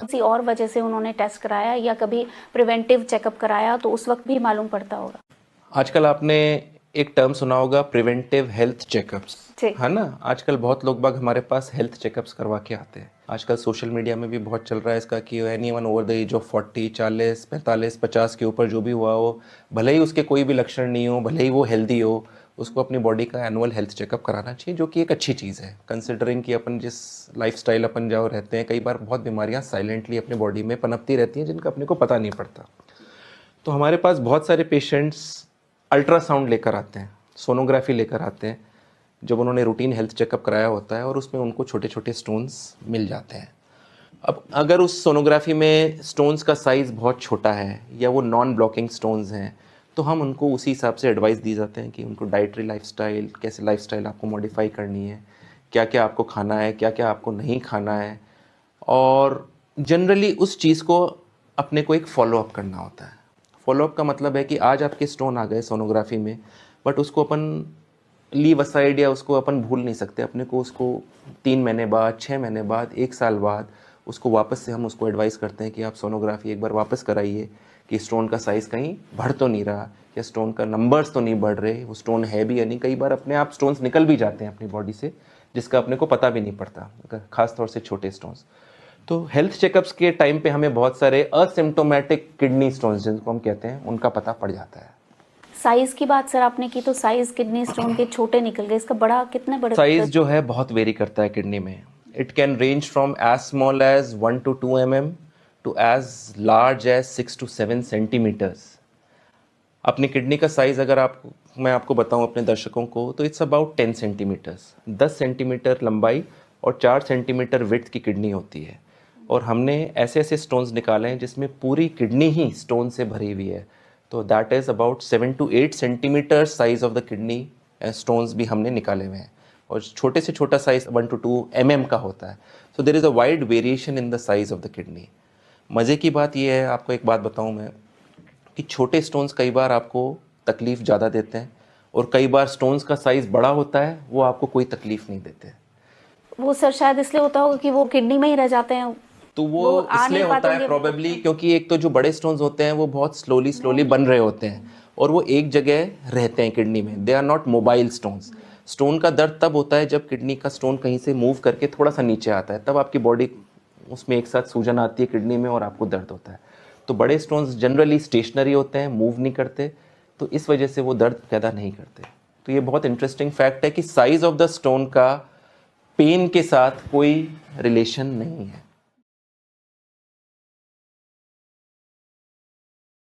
किसी और वजह से उन्होंने टेस्ट कराया या कभी प्रिवेंटिव चेकअप कराया तो उस वक्त भी मालूम पड़ता होगा। आजकल आपने एक टर्म सुना होगा, प्रिवेंटिव हेल्थ चेकअप्स, जी। है ना। आजकल बहुत लोग बाग हमारे पास हेल्थ चेकअप्स करवा के आते हैं। आजकल सोशल मीडिया में भी बहुत चल रहा है इसका कि anyone over the age of 40, 40, 45, 50 के ऊपर जो भी हुआ हो, भले ही उसके कोई भी लक्षण नहीं हो, भले ही वो हेल्दी हो, उसको अपनी बॉडी का एनुअल हेल्थ चेकअप कराना चाहिए, जो कि एक अच्छी चीज़ है कंसिडरिंग कि अपन जिस लाइफस्टाइल अपन जाओ रहते हैं, कई बार बहुत बीमारियां साइलेंटली अपनी बॉडी में पनपती रहती हैं जिनका अपने को पता नहीं पड़ता। तो हमारे पास बहुत सारे पेशेंट्स अल्ट्रासाउंड लेकर आते हैं, सोनोग्राफी लेकर आते हैं, जब उन्होंने रूटीन हेल्थ चेकअप कराया होता है और उसमें उनको छोटे छोटे स्टोन्स मिल जाते हैं। अब अगर उस सोनोग्राफी में स्टोन्स का साइज़ बहुत छोटा है या वो नॉन ब्लॉकिंग स्टोन्स हैं, तो हम उनको उसी हिसाब से एडवाइस दी जाते हैं कि उनको डाइटरी लाइफस्टाइल, कैसे लाइफस्टाइल आपको मॉडिफाई करनी है, क्या क्या आपको खाना है, क्या क्या आपको नहीं खाना है, और जनरली उस चीज़ को अपने को एक फॉलोअप करना होता है। फॉलोअप का मतलब है कि आज आपके स्टोन आ गए सोनोग्राफी में, बट उसको अपन लीव असाइड या उसको अपन भूल नहीं सकते। अपने को उसको 3 महीने बाद, 6 महीने बाद, 1 साल बाद उसको वापस से हम उसको एडवाइस करते हैं कि आप सोनोग्राफी एक बार वापस कराइए कि स्टोन का साइज़ कहीं बढ़ तो नहीं रहा या स्टोन का नंबर्स तो नहीं बढ़ रहे, वो स्टोन है भी या नहीं। कई बार अपने आप स्टोन्स निकल भी जाते हैं अपनी बॉडी से जिसका अपने को पता भी नहीं पड़ता, खास तौर से छोटे स्टोन्स। तो हेल्थ चेकअप्स के टाइम पे हमें बहुत सारे असिम्प्टोमेटिक किडनी स्टोन्स जिनको हम कहते हैं उनका पता पड़ जाता है। साइज की बात सर आपने की, तो साइज किडनी स्टोन के छोटे निकल गए, इसका बड़ा कितने बड़े साइज जो है बहुत वेरी करता है किडनी में। It can range from as small as 1 to 2 mm to as large as 6 to 7 centimetres. अपनी किडनी का साइज़ अगर मैं आपको बताऊं अपने दर्शकों को, तो इट्स अबाउट 10 सेंटीमीटर्स। 10 सेंटीमीटर लंबाई और 4 सेंटीमीटर विड्थ की किडनी होती है। और हमने ऐसे ऐसे स्टोन्स निकाले हैं जिसमें पूरी किडनी ही स्टोन से भरी हुई है। तो that is about 7 to 8 centimetre size of the kidney stones भी हमने निकाले हुए हैं। और छोटे से छोटा साइज 1 to 2 mm का होता है। So there is a wide variation in the size of the kidney. मज़े की बात यह है, आपको एक बात बताऊं मैं, कि छोटे स्टोन्स कई बार आपको तकलीफ़ ज़्यादा देते हैं और कई बार स्टोन्स का साइज़ बड़ा होता है, वो आपको कोई तकलीफ़ नहीं देते। वो सर शायद इसलिए होता होगा कि वो किडनी में ही रह जाते हैं, तो वो आ इसलिए नहीं पाते होता है होंगे। प्रोबेबली क्योंकि एक तो जो बड़े स्टोन्स होते हैं वो बहुत स्लोली बन रहे होते हैं और वो एक जगह रहते हैं किडनी में। They are not mobile stones. Stone का दर्द तब होता है जब किडनी का स्टोन कहीं से मूव करके थोड़ा सा नीचे आता है, तब आपकी बॉडी उसमें एक साथ सूजन आती है किडनी में और आपको दर्द होता है। तो बड़े स्टोन्स जनरली स्टेशनरी होते हैं, मूव नहीं करते, तो इस वजह से वो दर्द पैदा नहीं करते। तो ये बहुत इंटरेस्टिंग फैक्ट है कि साइज ऑफ द स्टोन का पेन के साथ कोई रिलेशन नहीं है।